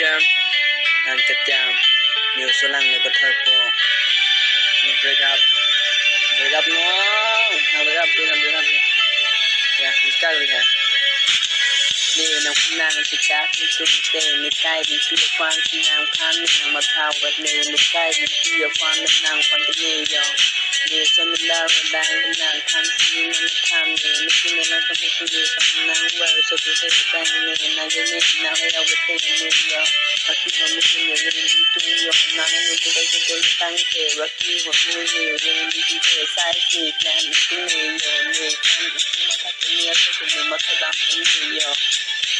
teacher and Katyam new solang no kathar po no break up no break up yeah we start with that ni nang nang kita itu te ni kai di tu fan nang kan nang ma thao wat ni kai di tu fan nang fan ni yo ni similar dang nang kan ni nang kan ni ni nang kan ni nang well so to say bang ni nang ni nang ya wat ni yo pati ho mi ni ni tu yo nang ni tu da tu tang te wa ki ho ni ni ni tu sai ki plan ni yo ni kan ma ta ni ya so ni ma ta da ni yo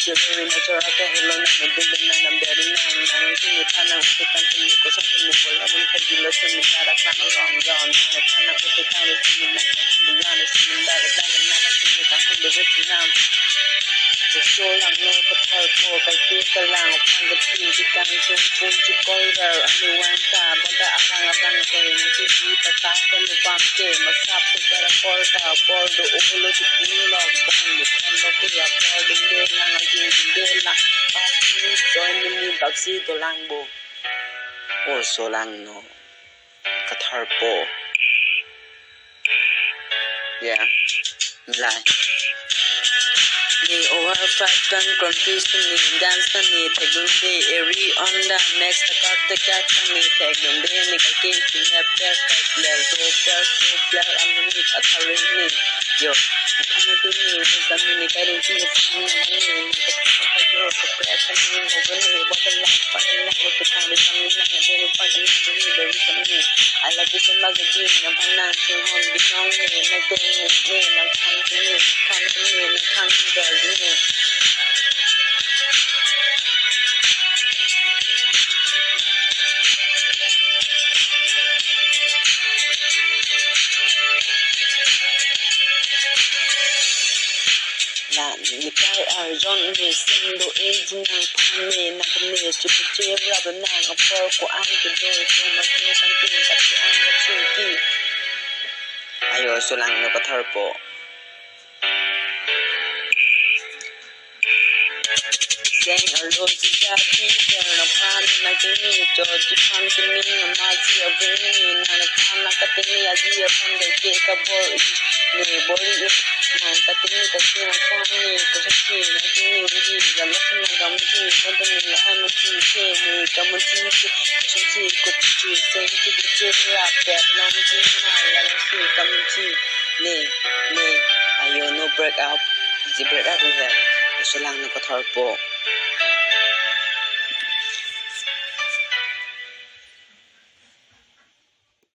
Jadi macam apa hello na medul na nambari na kini thana utekan kini kosa kini bola mun khajila suni dara kana long jon na thana utekan kini na suni dara na kini ka hande betinam so lang no kathar po kalpi kalang phang tin ti kang chung pun ti koider anu wanta bada arang abang ke na ti pata ke lu pam ke masap ke para porta por do ulo ti pulo bang kan lo ke ya por de na Bella, join me Baxi Dolangbo or Solangno Katarpo. Yeah, like me over fashion confusion me dance me tagunde every on the next cut the cat me tagunde me kake me happy so player amuni atharini yo kana to me samini kare chi yo pressure me over me bottle la to kind samini na very fun very samini I love this magazine na bana to hon binong me na te me na kan me na kan me Nikai arjon ni sindo age nang pame na kami chupuche raba nang apor ko ang do so magni kanti kasi ang chinki ayo sulang no kathar po Gang alone to Jabi, turn upon my kini, George Pan Kini, a Mazi of Vini, Nanakana Katini, as we upon the cake of boy, body, and Katini, the King of Fani, Kosachi, Nakini, the Latin Gamati, Modern Hamati, Kami, Gamati, Kosachi, Kopichi, Saint to the Children, that Namji, Lamasi, Gamati, nay, I no break up, the break up we have, so long no kathar po.